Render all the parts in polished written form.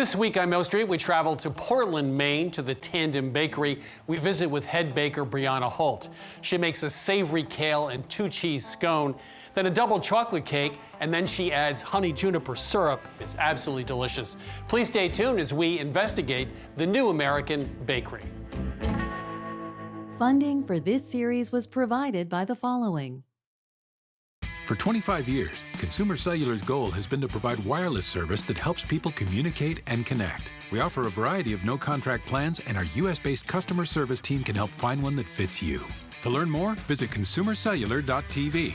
This week on Mill Street, we travel to Portland, Maine, to the Tandem Bakery. We visit with head baker Briana Holt. She makes a savory kale and 2-cheese scone, then a double chocolate cake, and then she adds honey juniper syrup. It's absolutely delicious. Please stay tuned as we investigate the new American bakery. Funding for this series was provided by the following. For 25 years, Consumer Cellular's goal has been to provide wireless service that helps people communicate and connect. We offer a variety of no-contract plans, and our U.S.-based customer service team can help find one that fits you. To learn more, visit consumercellular.tv.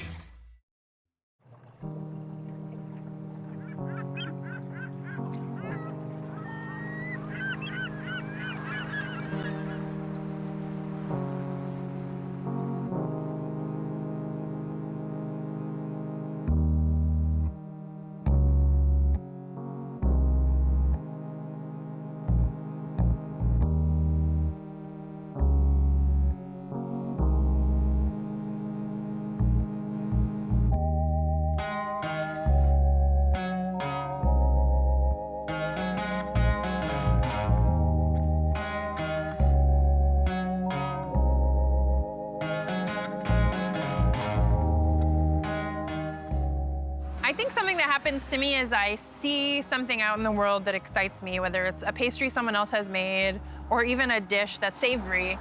I think something that happens to me is I see something out in the world that excites me, whether it's a pastry someone else has made or even a dish that's savory,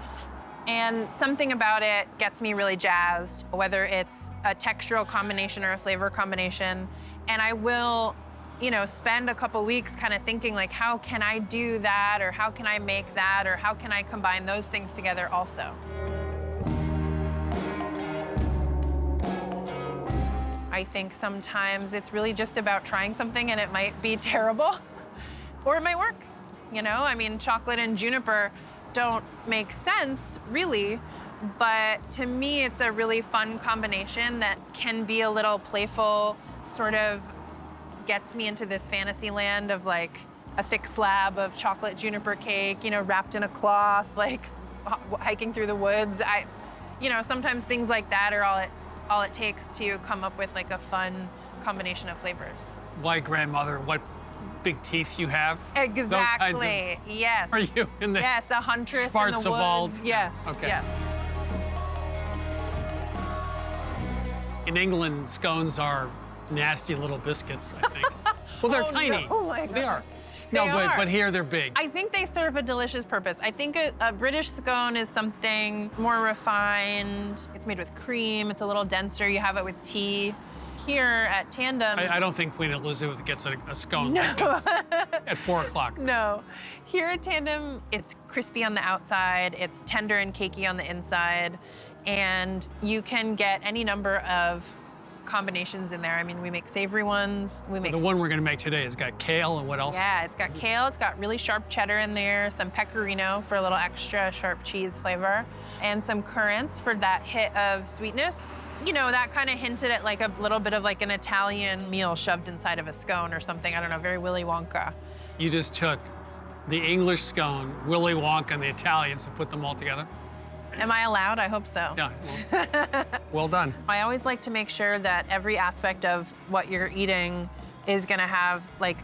and something about it gets me really jazzed, whether it's a textural combination or a flavor combination. And I will, spend a couple weeks kind of thinking like, how can I do that? Or how can I make that? Or how can I combine those things together also? I think sometimes it's really just about trying something and it might be terrible or it might work. I mean, chocolate and juniper don't make sense really, but to me, it's a really fun combination that can be a little playful, sort of gets me into this fantasy land of like a thick slab of chocolate juniper cake, wrapped in a cloth, like hiking through the woods. Sometimes things like that are all it takes to come up with like a fun combination of flavors. My grandmother, what big teeth you have. Exactly. Those kinds of, yes. Are you in the Yes, a huntress in the woods. Yes. Okay. Yes. In England, scones are nasty little biscuits, I think. Well, they're tiny. Oh my God. They are. They are. But here they're big. I think they serve a delicious purpose. I think a British scone is something more refined. It's made with cream. It's a little denser. You have it with tea. Here at Tandem. I don't think Queen Elizabeth gets a scone No. like this at 4 o'clock. No. Here at Tandem, it's crispy on the outside. It's tender and cakey on the inside. And you can get any number of combinations in there. I mean, we make savory ones. We make The one we're going to make today has got kale, and what else? Yeah, it's got kale. It's got really sharp cheddar in there, some pecorino for a little extra sharp cheese flavor, and some currants for that hit of sweetness. That kind of hinted at like a little bit of like an Italian meal shoved inside of a scone or something. I don't know, very Willy Wonka. You just took the English scone, Willy Wonka, and the Italians and put them all together? Am I allowed? I hope so. Yeah, well done. I always like to make sure that every aspect of what you're eating is gonna have like,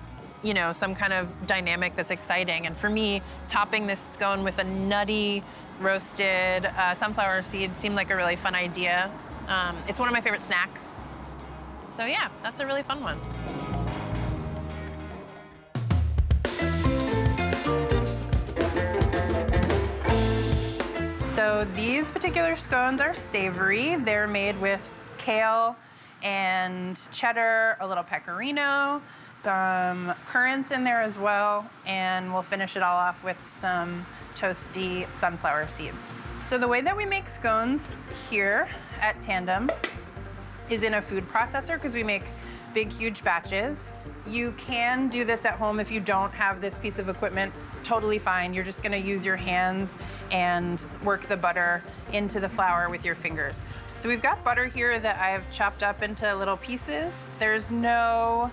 some kind of dynamic that's exciting. And for me, topping this scone with a nutty roasted sunflower seed seemed like a really fun idea. It's one of my favorite snacks. So yeah, that's a really fun one. So these particular scones are savory. They're made with kale and cheddar, a little pecorino, some currants in there as well, and we'll finish it all off with some toasty sunflower seeds. So the way that we make scones here at Tandem is in a food processor because we make big, huge batches. You can do this at home if you don't have this piece of equipment. Totally fine. You're just gonna use your hands and work the butter into the flour with your fingers. So we've got butter here that I've chopped up into little pieces. There's no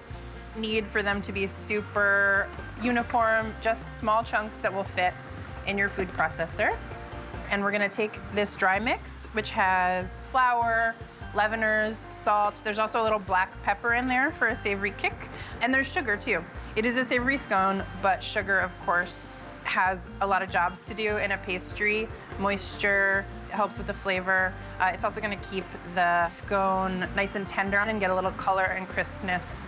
need for them to be super uniform, just small chunks that will fit in your food processor. And we're gonna take this dry mix, which has flour, leaveners, salt. There's also a little black pepper in there for a savory kick. And there's sugar too. It is a savory scone, but sugar, of course, has a lot of jobs to do in a pastry. Moisture helps with the flavor. It's also gonna keep the scone nice and tender and get a little color and crispness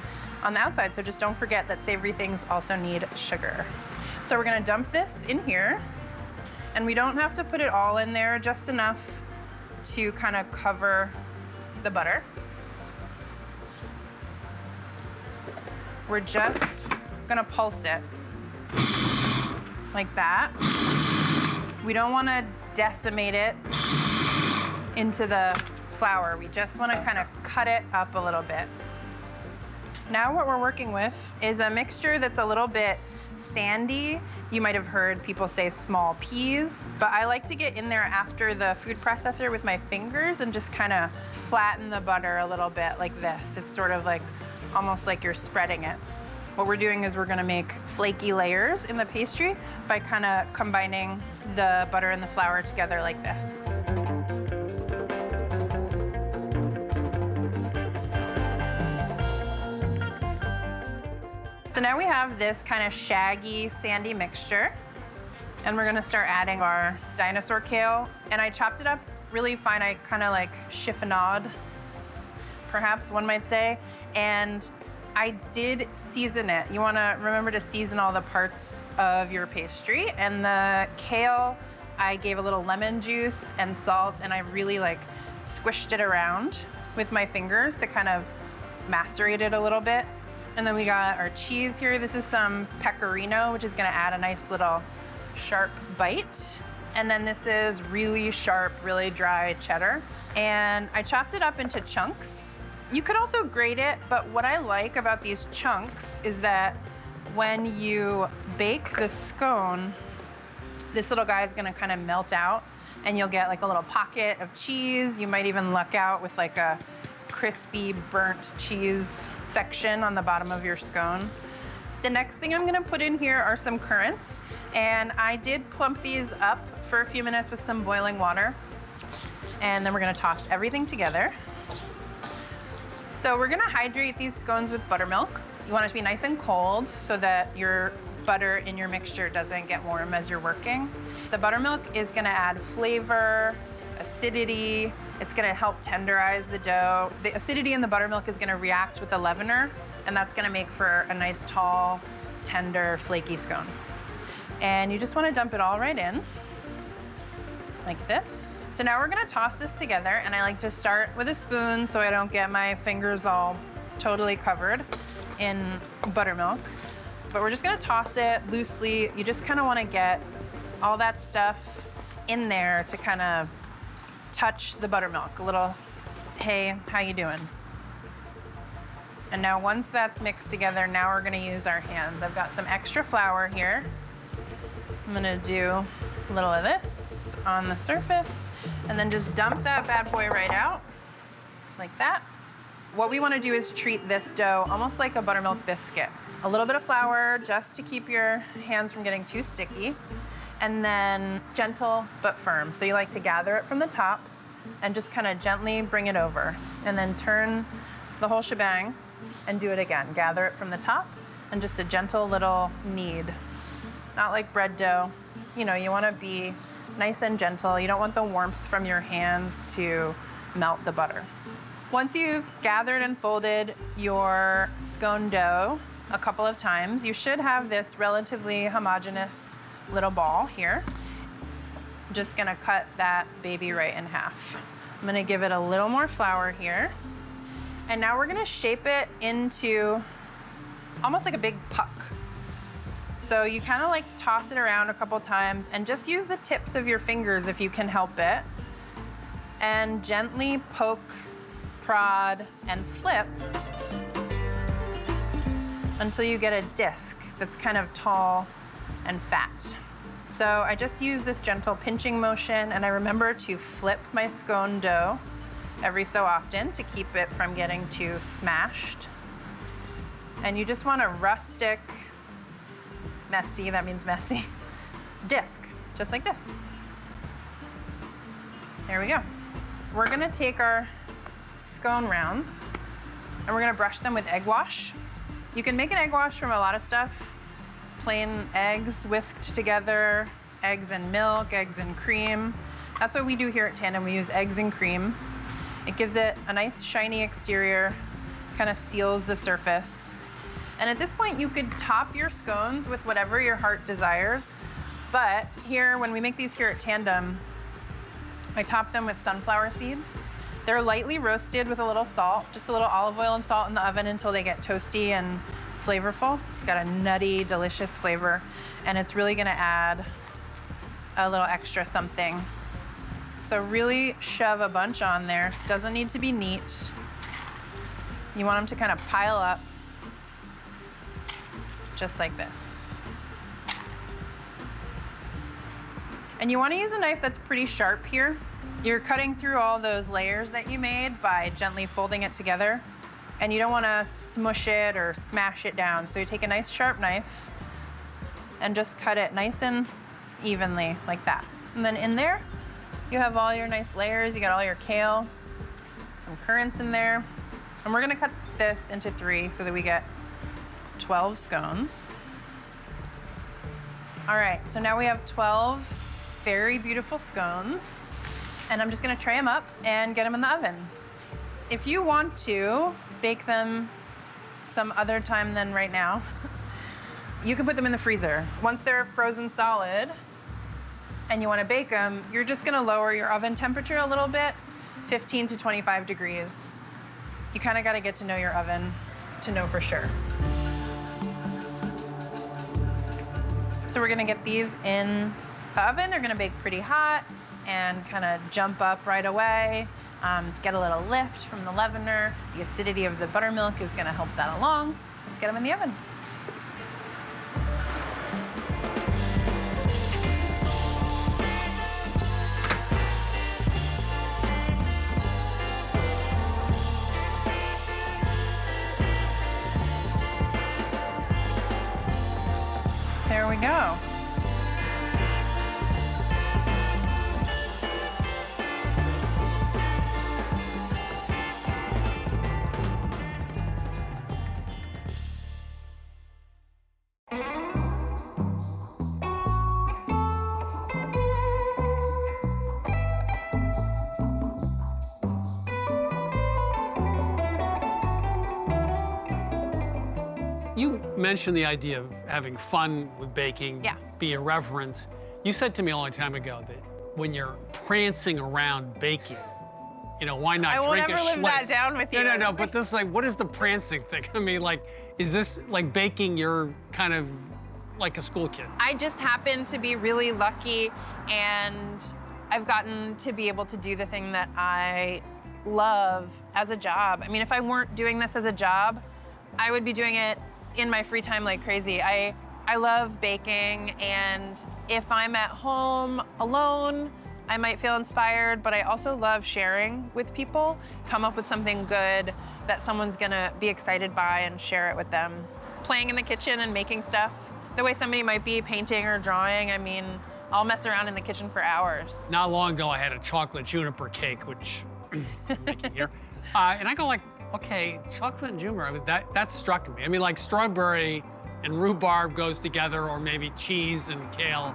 on the outside. So just don't forget that savory things also need sugar. So we're gonna dump this in here, and we don't have to put it all in there, just enough to kind of cover the butter. We're just gonna pulse it like that. We don't wanna decimate it into the flour. We just wanna kind of cut it up a little bit. Now what we're working with is a mixture that's a little bit sandy. You might have heard people say small peas, but I like to get in there after the food processor with my fingers and just kind of flatten the butter a little bit like this. It's sort of like, almost like you're spreading it. What we're doing is we're gonna make flaky layers in the pastry by kind of combining the butter and the flour together like this. So now we have this kind of shaggy, sandy mixture, and we're gonna start adding our dinosaur kale. And I chopped it up really fine. I kind of like chiffonade, perhaps one might say. And I did season it. You wanna remember to season all the parts of your pastry. And the kale, I gave a little lemon juice and salt, and I really like squished it around with my fingers to kind of macerate it a little bit. And then we got our cheese here. This is some pecorino, which is gonna add a nice little sharp bite. And then this is really sharp, really dry cheddar. And I chopped it up into chunks. You could also grate it, but what I like about these chunks is that when you bake the scone, this little guy is gonna kind of melt out, and you'll get like a little pocket of cheese. You might even luck out with like a crispy burnt cheese section on the bottom of your scone. The next thing I'm gonna put in here are some currants, and I did plump these up for a few minutes with some boiling water, and then we're gonna toss everything together. So we're gonna hydrate these scones with buttermilk. You want it to be nice and cold so that your butter in your mixture doesn't get warm as you're working. The buttermilk is gonna add flavor, acidity. It's gonna help tenderize the dough. The acidity in the buttermilk is gonna react with the leavener, and that's gonna make for a nice, tall, tender, flaky scone. And you just wanna dump it all right in, like this. So now we're gonna toss this together, and I like to start with a spoon so I don't get my fingers all totally covered in buttermilk. But we're just gonna toss it loosely. You just kinda wanna get all that stuff in there to kind of touch the buttermilk. A little, hey, how you doing? And now once that's mixed together, now we're gonna use our hands. I've got some extra flour here. I'm gonna do a little of this on the surface, and then just dump that bad boy right out, like that. What we wanna do is treat this dough almost like a buttermilk biscuit. A little bit of flour just to keep your hands from getting too sticky, and then gentle but firm. So you like to gather it from the top and just kind of gently bring it over, and then turn the whole shebang and do it again. Gather it from the top and just a gentle little knead. Not like bread dough. You know, you want to be nice and gentle. You don't want the warmth from your hands to melt the butter. Once you've gathered and folded your scone dough a couple of times, you should have this relatively homogeneous little ball here. I'm just gonna cut that baby right in half. I'm gonna give it a little more flour here. And now we're gonna shape it into almost like a big puck. So you kind of like toss it around a couple times and just use the tips of your fingers if you can help it. And gently poke, prod, and flip until you get a disc that's kind of tall and fat. So I just use this gentle pinching motion, and I remember to flip my scone dough every so often to keep it from getting too smashed. And you just want a rustic, messy, that means messy, disc, just like this. There we go. We're gonna take our scone rounds, and we're gonna brush them with egg wash. You can make an egg wash from a lot of stuff. Plain eggs whisked together, eggs and milk, eggs and cream. That's what we do here at Tandem. We use eggs and cream. It gives it a nice shiny exterior, kind of seals the surface. And at this point, you could top your scones with whatever your heart desires. But here, when we make these here at Tandem, I top them with sunflower seeds. They're lightly roasted with a little salt, just a little olive oil and salt in the oven until they get toasty and flavorful. It's got a nutty, delicious flavor, and it's really gonna add a little extra something. So really shove a bunch on there. Doesn't need to be neat. You want them to kind of pile up, just like this. And you want to use a knife that's pretty sharp here. You're cutting through all those layers that you made by gently folding it together. And you don't want to smush it or smash it down. So you take a nice sharp knife and just cut it nice and evenly like that. And then in there, you have all your nice layers. You got all your kale, some currants in there. And we're gonna cut this into 3 so that we get 12 scones. All right, so now we have 12 very beautiful scones. And I'm just gonna tray them up and get them in the oven. If you want to bake them some other time than right now, you can put them in the freezer. Once they're frozen solid and you wanna bake them, you're just gonna lower your oven temperature a little bit, 15 to 25 degrees. You kinda gotta get to know your oven to know for sure. So we're gonna get these in the oven. They're gonna bake pretty hot and kind of jump up right away. Get a little lift from the leavener. The acidity of the buttermilk is gonna help that along. Let's get them in the oven. There we go. You mentioned the idea of having fun with baking, Yeah. be irreverent. You said to me a long time ago that when you're prancing around baking, you know, why not I won't drink a ever live that Schlitz? down with you. No, but this is like, what is the prancing thing? I mean, like, is this like baking, you're kind of like a school kid? I just happen to be really lucky, and I've gotten to be able to do the thing that I love as a job. I mean, if I weren't doing this as a job, I would be doing it in my free time like crazy. I love baking, and if I'm at home alone, I might feel inspired, but I also love sharing with people, come up with something good that someone's gonna be excited by and share it with them. Playing in the kitchen and making stuff, the way somebody might be painting or drawing, I mean, I'll mess around in the kitchen for hours. Not long ago, I had a chocolate juniper cake, which I'm making here. And I go like, okay, chocolate and juniper, I mean, that struck me. I mean, like strawberry and rhubarb goes together, or maybe cheese and kale.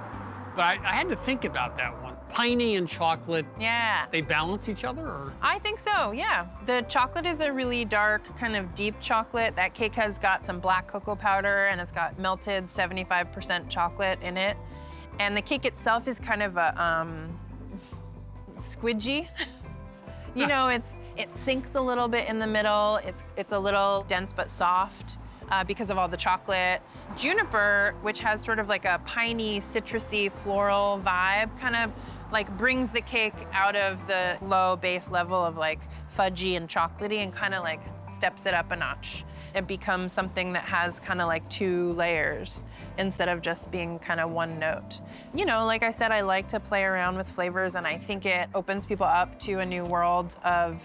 But I had to think about that one. Piney and chocolate, Yeah. they balance each other, or? I think so, yeah. The chocolate is a really dark, kind of deep chocolate. That cake has got some black cocoa powder, and it's got melted 75% chocolate in it. And the cake itself is kind of a squidgy. You know, it sinks a little bit in the middle. It's a little dense but soft because of all the chocolate. Juniper, which has sort of like a piney, citrusy, floral vibe, kind of like brings the cake out of the low base level of like fudgy and chocolatey and kind of like steps it up a notch. It becomes something that has kind of like 2 layers instead of just being kind of one note. You know, like I said, I like to play around with flavors, and I think it opens people up to a new world of,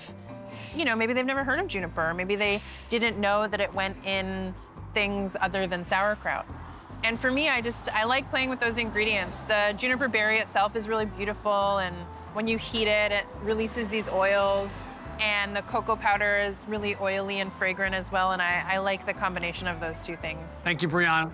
you know, maybe they've never heard of juniper. Maybe they didn't know that it went in things other than sauerkraut. And for me, I like playing with those ingredients. The juniper berry itself is really beautiful, and when you heat it, it releases these oils. and the cocoa powder is really oily and fragrant as well, and I like the combination of those two things. Thank you, Briana.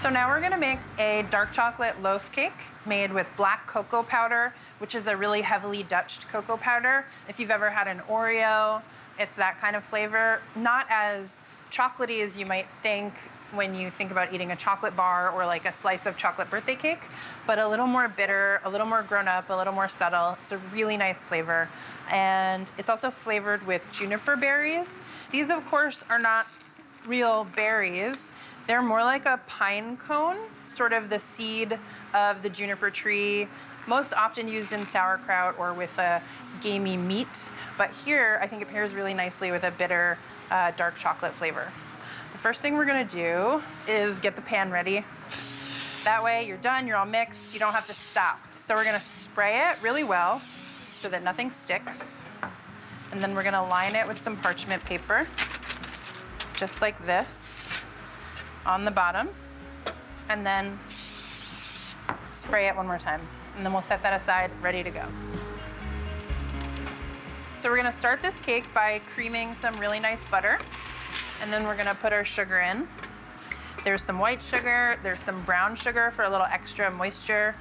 So now we're gonna make a dark chocolate loaf cake made with black cocoa powder, which is a really heavily Dutched cocoa powder. If you've ever had an Oreo, it's that kind of flavor. Not as chocolatey as you might think when you think about eating a chocolate bar or like a slice of chocolate birthday cake, but a little more bitter, a little more grown up, a little more subtle. It's a really nice flavor. And it's also flavored with juniper berries. These, of course, are not real berries. They're more like a pine cone, sort of the seed of the juniper tree, most often used in sauerkraut or with a gamey meat. But here, I think it pairs really nicely with a bitter, dark chocolate flavor. The first thing we're gonna do is get the pan ready. That way you're done, you're all mixed, you don't have to stop. So we're gonna spray it really well so that nothing sticks. And then we're gonna line it with some parchment paper, just like this, on the bottom. And then spray it one more time. And then we'll set that aside, ready to go. So we're gonna start this cake by creaming some really nice butter. And then we're gonna put our sugar in. There's some white sugar, there's some brown sugar for a little extra moisture.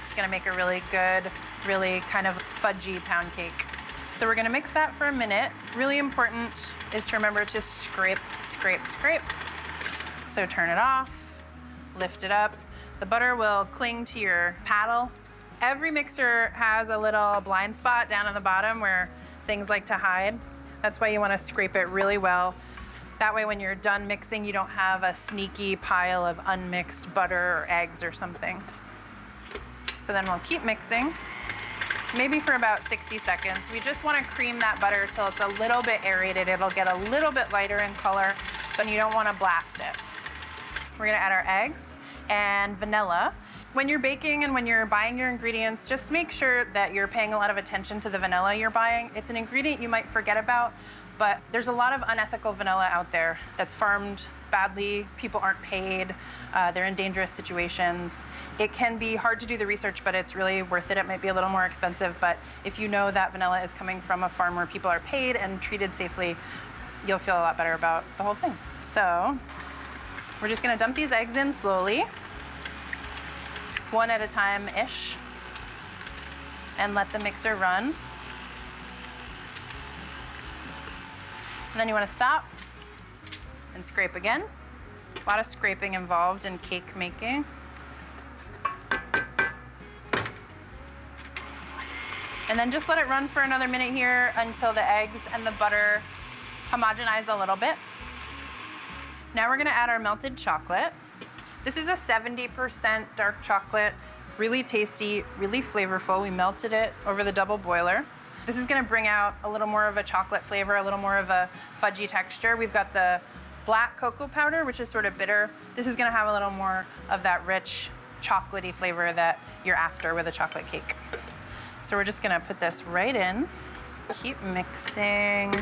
It's gonna make a really good, really kind of fudgy pound cake. So we're gonna mix that for a minute. Really important is to remember to scrape, scrape, scrape. So turn it off, lift it up. The butter will cling to your paddle. Every mixer has a little blind spot down on the bottom where things like to hide. That's why you wanna scrape it really well. That way when you're done mixing, you don't have a sneaky pile of unmixed butter or eggs or something. So then we'll keep mixing, maybe for about 60 seconds. We just wanna cream that butter till it's a little bit aerated. It'll get a little bit lighter in color, but you don't wanna blast it. We're gonna add our eggs and vanilla. When you're baking and when you're buying your ingredients, just make sure that you're paying a lot of attention to the vanilla you're buying. It's an ingredient you might forget about, but there's a lot of unethical vanilla out there that's farmed badly. People aren't paid. They're in dangerous situations. It can be hard to do the research, but it's really worth it. It might be a little more expensive, but if you know that vanilla is coming from a farm where people are paid and treated safely, you'll feel a lot better about the whole thing. So we're just gonna dump these eggs in slowly, one at a time-ish, and let the mixer run. And then you wanna stop and scrape again. A lot of scraping involved in cake making. And then just let it run for another minute here until the eggs and the butter homogenize a little bit. Now we're gonna add our melted chocolate. This is a 70% dark chocolate, really tasty, really flavorful. We melted it over the double boiler. This is gonna bring out a little more of a chocolate flavor, a little more of a fudgy texture. We've got the black cocoa powder, which is sort of bitter. This is gonna have a little more of that rich, chocolatey flavor that you're after with a chocolate cake. So we're just gonna put this right in. Keep mixing.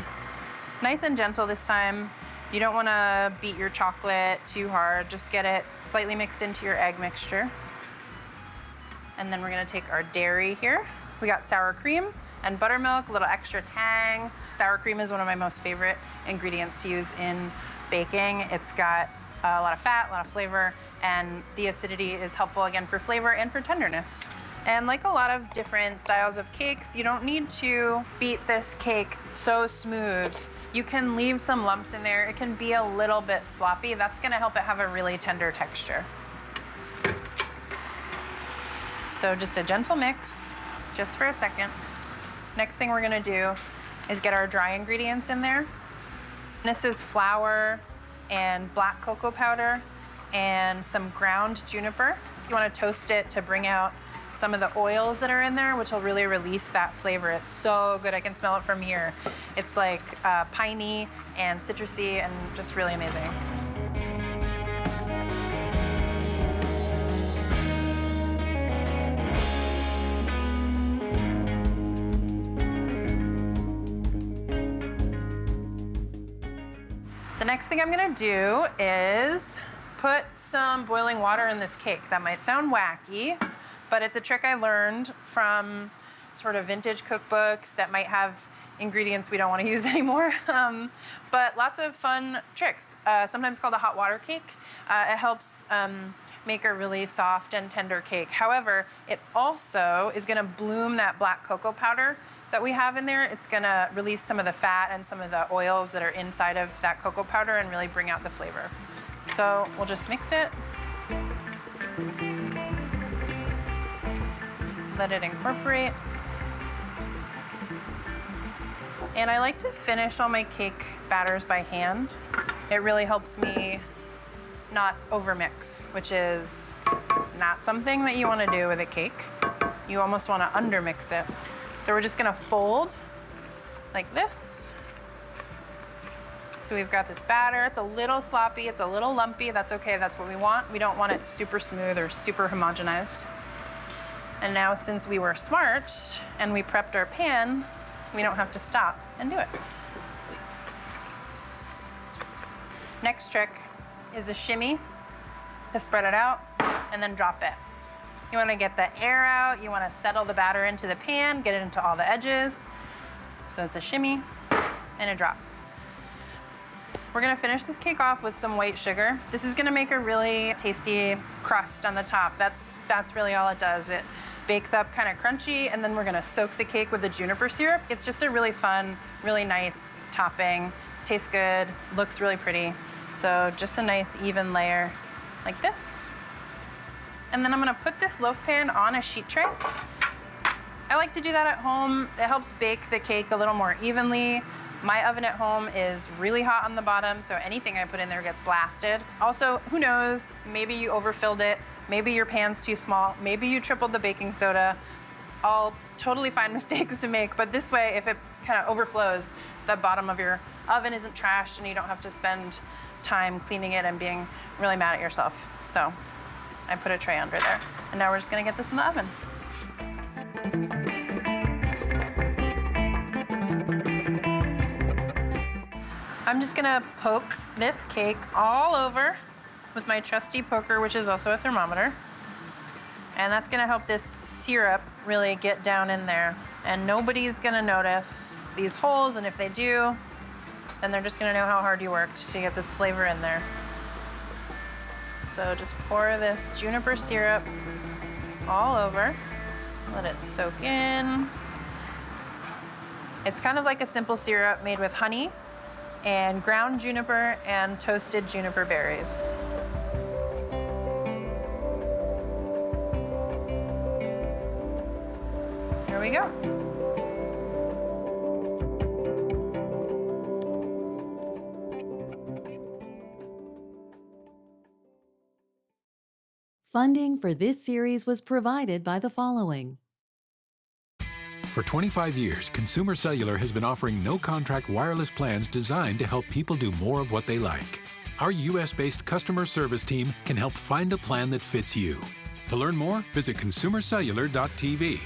Nice and gentle this time. You don't wanna beat your chocolate too hard. Just get it slightly mixed into your egg mixture. And then we're gonna take our dairy here. We got sour cream and buttermilk, a little extra tang. Sour cream is one of my most favorite ingredients to use in baking. It's got a lot of fat, a lot of flavor, and the acidity is helpful again for flavor and for tenderness. And like a lot of different styles of cakes, you don't need to beat this cake so smooth. You can leave some lumps in there. It can be a little bit sloppy. That's gonna help it have a really tender texture. So just a gentle mix, just for a second. Next thing we're gonna do is get our dry ingredients in there. This is flour and black cocoa powder and some ground juniper. You wanna toast it to bring out some of the oils that are in there, which will really release that flavor. It's so good, I can smell it from here. It's like piney and citrusy and just really amazing. The next thing I'm gonna do is put some boiling water in this cake. That might sound wacky, but it's a trick I learned from sort of vintage cookbooks that might have ingredients we don't want to use anymore. But lots of fun tricks, sometimes called a hot water cake. It helps make a really soft and tender cake. However, it also is gonna bloom that black cocoa powder that we have in there. It's gonna release some of the fat and some of the oils that are inside of that cocoa powder and really bring out the flavor. So we'll just mix it. Let it incorporate. And I like to finish all my cake batters by hand. It really helps me not overmix, which is not something that you want to do with a cake. You almost want to undermix it. So we're just going to fold like this. So we've got this batter. It's a little sloppy, it's a little lumpy. That's okay, that's what we want. We don't want it super smooth or super homogenized. And now, since we were smart and we prepped our pan, we don't have to stop and do it. Next trick is a shimmy to spread it out and then drop it. You want to get the air out, you want to settle the batter into the pan, get it into all the edges. So it's a shimmy and a drop. We're gonna finish this cake off with some white sugar. This is gonna make a really tasty crust on the top. That's really all it does. It bakes up kind of crunchy, and then we're gonna soak the cake with the juniper syrup. It's just a really fun, really nice topping. Tastes good, looks really pretty. So just a nice even layer like this. And then I'm gonna put this loaf pan on a sheet tray. I like to do that at home. It helps bake the cake a little more evenly. My oven at home is really hot on the bottom, so anything I put in there gets blasted. Also, who knows, maybe you overfilled it, maybe your pan's too small, maybe you tripled the baking soda. All totally fine mistakes to make, but this way, if it kind of overflows, the bottom of your oven isn't trashed and you don't have to spend time cleaning it and being really mad at yourself. So I put a tray under there. And now we're just gonna get this in the oven. I'm just gonna poke this cake all over with my trusty poker, which is also a thermometer. And that's gonna help this syrup really get down in there. And nobody's gonna notice these holes, and if they do, then they're just gonna know how hard you worked to get this flavor in there. So just pour this juniper syrup all over. Let it soak in. It's kind of like a simple syrup made with honey and ground juniper and toasted juniper berries. Here we go. Funding for this series was provided by the following. For 25 years, Consumer Cellular has been offering no-contract wireless plans designed to help people do more of what they like. Our U.S.-based customer service team can help find a plan that fits you. To learn more, visit consumercellular.tv.